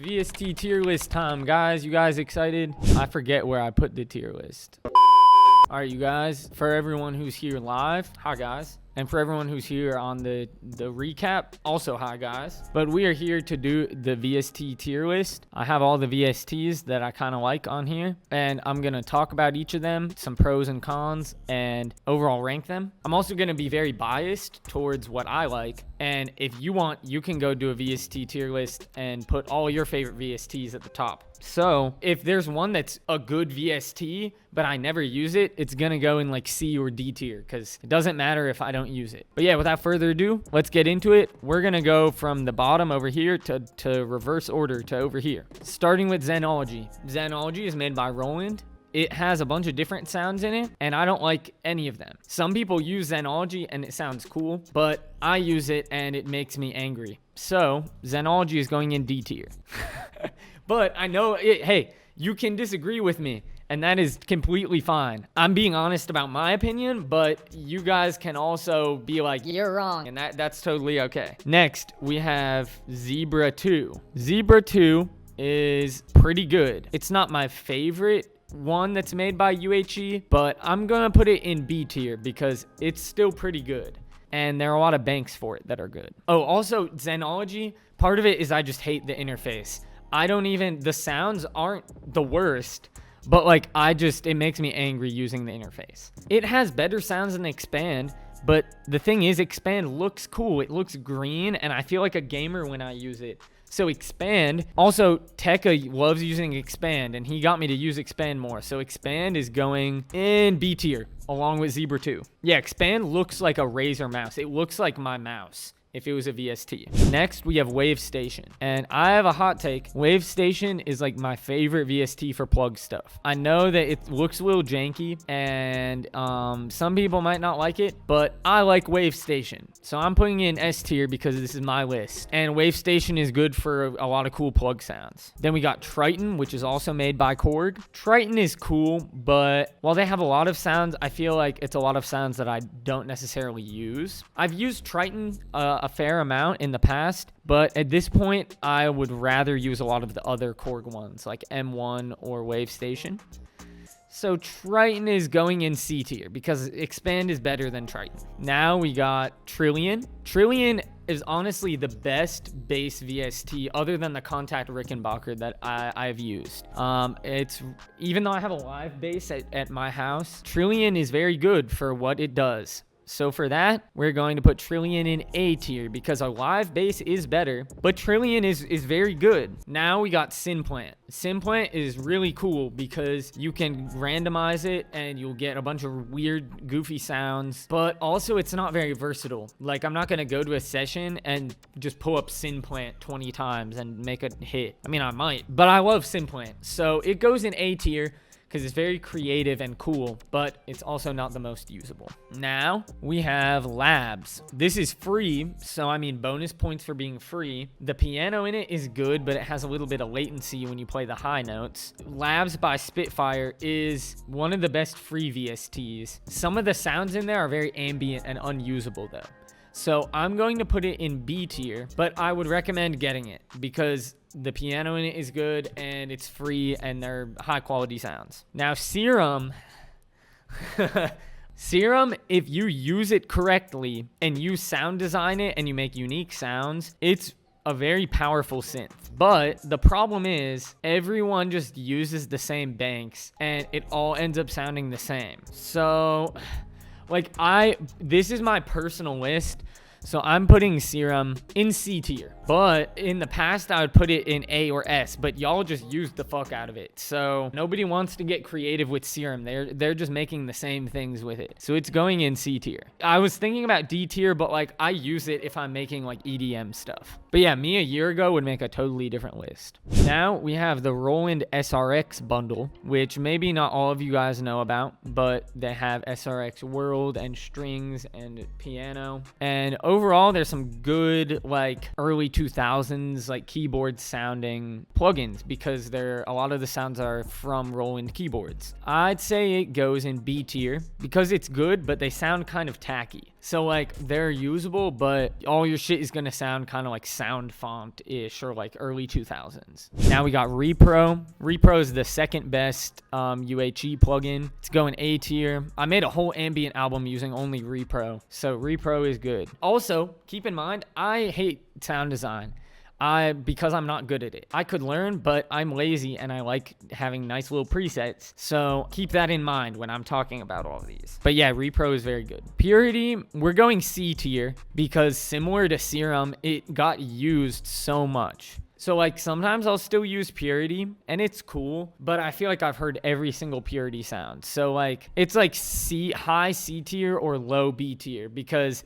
VST tier list time, guys. You guys excited? I forget where I put the tier list. All right, you guys, for everyone who's here live, hi guys. And for everyone who's here on the recap, also hi guys. But we are here to do the VST tier list. I have all the VSTs that I kind of like on here, and I'm going to talk about each of them, some pros and cons, and overall rank them. I'm also going to be very biased towards what I like. And if you want, you can go do a VST tier list and put all your favorite VSTs at the top. So if there's one that's a good VST, but I never use it, it's going to go in like C or D tier because it doesn't matter if I don't use it. But yeah, without further ado, let's get into it. We're going to go from the bottom over here to reverse order to over here. Starting with Zenology. Zenology is made by Roland. It has a bunch of different sounds in it, and I don't like any of them. Some people use Zenology and it sounds cool, but I use it and it makes me angry. So Zenology is going in D tier. But I know, hey, you can disagree with me, and that is completely fine. I'm being honest about my opinion, but you guys can also be like, you're wrong, and that's totally okay. Next, we have Zebra 2. Zebra 2 is pretty good. It's not my favorite one that's made by UHE, but I'm gonna put it in B tier because it's still pretty good. And there are a lot of banks for it that are good. Oh, also Zenology, part of it is I just hate the interface. The sounds aren't the worst, but like it makes me angry using the interface. It has better sounds than Expand, but the thing is Expand looks cool. It looks green, and I feel like a gamer when I use it. So Expand, also Tekka loves using Expand, and he got me to use Expand more. So Expand is going in B tier along with Zebra 2. Yeah, Expand looks like a Razer mouse. It looks like my mouse if it was a VST. Next, we have Wave Station. And I have a hot take. Wave Station is like my favorite VST for plug stuff. I know that it looks a little janky, and some people might not like it, but I like Wave Station. So I'm putting it in S tier because this is my list. And Wave Station is good for a lot of cool plug sounds. Then we got Triton, which is also made by Korg. Triton is cool, but while they have a lot of sounds, I feel like it's a lot of sounds that I don't necessarily use. I've used Triton a fair amount in the past, but at this point I would rather use a lot of the other Korg ones like M1 or Wave Station. So Triton is going in C tier because Expand is better than Triton. Now we got Trillion. Trillion is honestly the best bass VST other than the Contact Rickenbacker that I've used. It's even though I have a live bass at my house, Trillion is very good for what it does. So for that, we're going to put Trillion in A tier because a live bass is better, but Trillion is very good. Now we got Synplant. Synplant is really cool because you can randomize it and you'll get a bunch of weird, goofy sounds, but also it's not very versatile. Like I'm not going to go to a session and just pull up Synplant 20 times and make a hit. I mean, I might, but I love Synplant. So it goes in A tier because it's very creative and cool, but it's also not the most usable. Now, we have Labs. This is free, so I mean bonus points for being free. The piano in it is good, but it has a little bit of latency when you play the high notes. Labs by Spitfire is one of the best free VSTs. Some of the sounds in there are very ambient and unusable though. So I'm going to put it in B tier, but I would recommend getting it because the piano in it is good and it's free and they're high quality sounds. Now Serum, Serum, if you use it correctly and you sound design it and you make unique sounds, it's a very powerful synth. But the problem is everyone just uses the same banks and it all ends up sounding the same. So like this is my personal list. So I'm putting Serum in C tier, but in the past I would put it in A or S, but y'all just used the fuck out of it. So nobody wants to get creative with Serum. They're just making the same things with it. So it's going in C tier. I was thinking about D tier, but like I use it if I'm making like EDM stuff. But yeah, me a year ago would make a totally different list. Now we have the Roland SRX bundle, which maybe not all of you guys know about, but they have SRX World and strings and piano. And overall, there's some good like early 2000s like keyboard sounding plugins because a lot of the sounds are from Roland keyboards. I'd say it goes in B tier because it's good, but they sound kind of tacky. So like they're usable, but all your shit is gonna sound kind of like Sound Font-ish or like early 2000s. Now we got Repro. Repro is the second best UHE plugin. It's going A tier. I made a whole ambient album using only Repro, so Repro is good. Also, keep in mind, I hate sound design. Because I'm not good at it. I could learn, but I'm lazy and I like having nice little presets. So keep that in mind when I'm talking about all of these. But yeah, Repro is very good. Purity, we're going C tier because similar to Serum, it got used so much. So like sometimes I'll still use Purity and it's cool, but I feel like I've heard every single Purity sound. So like it's like high C tier or low B tier because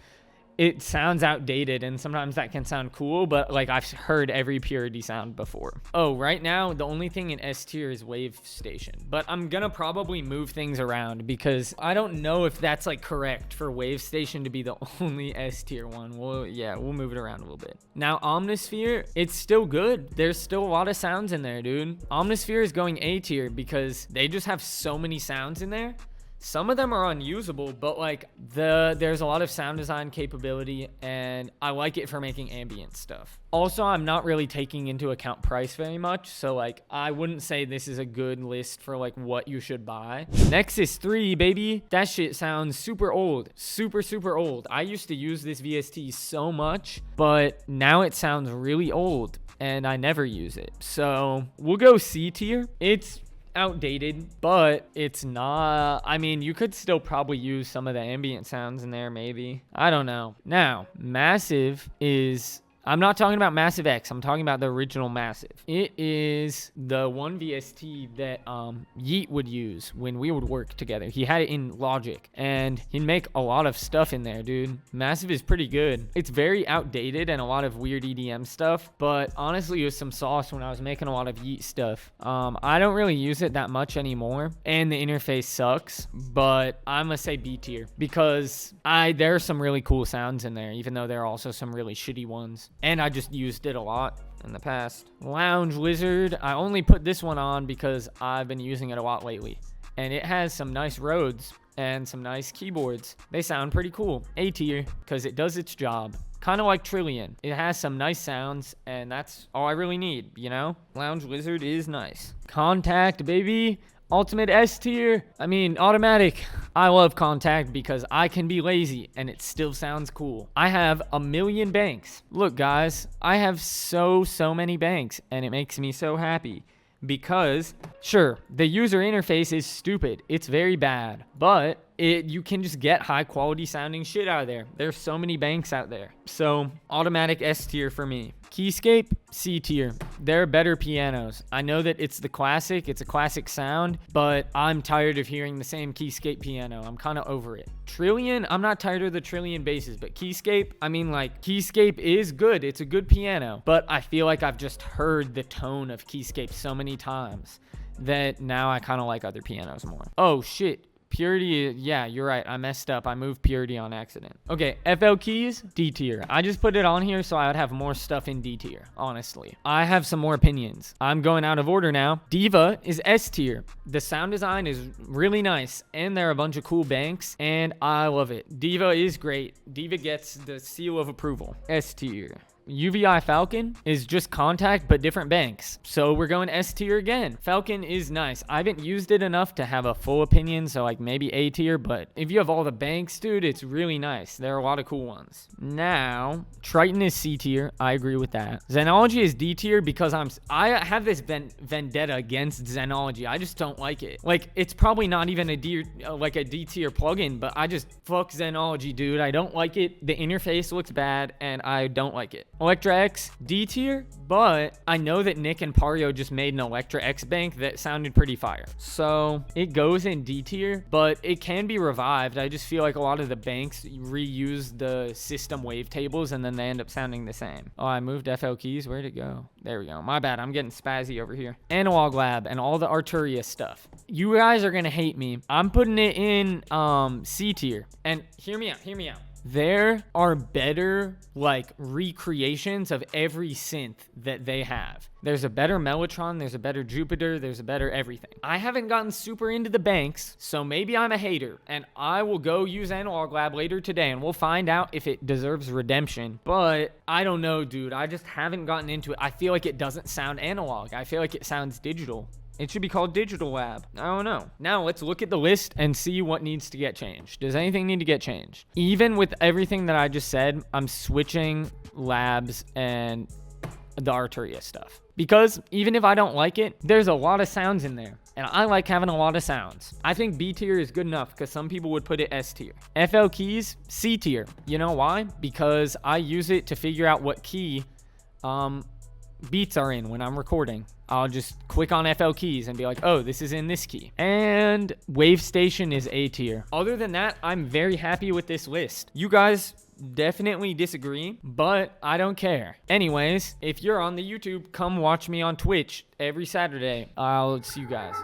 it sounds outdated and sometimes that can sound cool, but like I've heard every Purity sound before. Oh, right now the only thing in S tier is Wave Station, but I'm gonna probably move things around because I don't know if that's like correct for Wave Station to be the only S tier one. Well, yeah, we'll move it around a little bit. Now Omnisphere, it's still good. There's still a lot of sounds in there, dude. Omnisphere is going A tier because they just have so many sounds in there. Some of them are unusable, but like there's a lot of sound design capability and I like it for making ambient stuff. Also, I'm not really taking into account price very much. So like I wouldn't say this is a good list for like what you should buy. Nexus 3, baby. That shit sounds super old. Super, super old. I used to use this VST so much, but now it sounds really old and I never use it. So we'll go C tier. It's outdated, but it's not. I mean, you could still probably use some of the ambient sounds in there, maybe. I don't know. Now, Massive is, I'm not talking about Massive X. I'm talking about the original Massive. It is the one VST that Yeet would use when we would work together. He had it in Logic, and he'd make a lot of stuff in there, dude. Massive is pretty good. It's very outdated and a lot of weird EDM stuff, but honestly, it was some sauce when I was making a lot of Yeet stuff. I don't really use it that much anymore, and the interface sucks, but I'm gonna say B tier because there are some really cool sounds in there, even though there are also some really shitty ones. And I just used it a lot in the past. Lounge Lizard. I only put this one on because I've been using it a lot lately. And it has some nice Rhodes and some nice keyboards. They sound pretty cool. A tier because it does its job. Kind of like Trillion. It has some nice sounds and that's all I really need, you know? Lounge Lizard is nice. Contact, baby. Ultimate S tier. I mean, automatic. I love Contact because I can be lazy and it still sounds cool. I have a million banks. Look, guys, I have so many banks and it makes me so happy because, sure, the user interface is stupid. It's very bad, but you can just get high quality sounding shit out of there. There's so many banks out there. So automatic S tier for me. Keyscape, C tier. They're better pianos. I know that it's the classic, it's a classic sound, but I'm tired of hearing the same Keyscape piano. I'm kind of over it. Trillion, I'm not tired of the Trillion basses, but Keyscape, I mean, like, Keyscape is good. It's a good piano, but I feel like I've just heard the tone of Keyscape so many times that now I kind of like other pianos more. Oh shit. Purity, yeah, you're right. I messed up. I moved Purity on accident. Okay, FL Keys, D tier. I just put it on here so I would have more stuff in D tier, honestly. I have some more opinions. I'm going out of order now. Diva is S tier. The sound design is really nice, and there are a bunch of cool banks, and I love it. Diva is great. Diva gets the seal of approval. S tier. UVI Falcon is just Contact but different banks, so we're going S tier again. Falcon is nice. I haven't used it enough to have a full opinion, so like maybe A tier, but if you have all the banks, dude, it's really nice. There are a lot of cool ones. Now Triton is C tier. I agree with that. Xenology is D tier because I have this vendetta against Xenology. I just don't like it. Like, it's probably not even a D tier plugin, but I just fuck Xenology, dude. I don't like it. The interface looks bad and I don't like it. Electra X, D tier, but I know that Nick and Pario just made an Electra X bank that sounded pretty fire. So it goes in D tier, but it can be revived. I just feel like a lot of the banks reuse the system wavetables and then they end up sounding the same. Oh, I moved FL Keys. Where'd it go? There we go. My bad. I'm getting spazzy over here. Analog Lab and all the Arturia stuff. You guys are going to hate me. I'm putting it in C tier. And hear me out. there are better like recreations of every synth that they have. There's a better Mellotron, there's a better Jupiter, there's a better everything. I haven't gotten super into the banks, so maybe I'm a hater, and I will go use Analog Lab later today, and we'll find out if it deserves redemption. But I don't know, dude. I just haven't gotten into it. I feel like it doesn't sound analog. I feel like it sounds digital. It should be called Digital Lab. I don't know. Now let's look at the list and see what needs to get changed. Does anything need to get changed? Even with everything that I just said, I'm switching labs and the Arturia stuff. Because even if I don't like it, there's a lot of sounds in there. And I like having a lot of sounds. I think B tier is good enough because some people would put it S tier. FL keys, C tier. You know why? Because I use it to figure out what key beats are in when I'm recording. I'll just click on FL keys and be like, oh, this is in this key. And Wave Station is A tier. Other than that, I'm very happy with this list. You guys definitely disagree, but I don't care. Anyways, if you're on the YouTube, come watch me on Twitch every Saturday. I'll see you guys.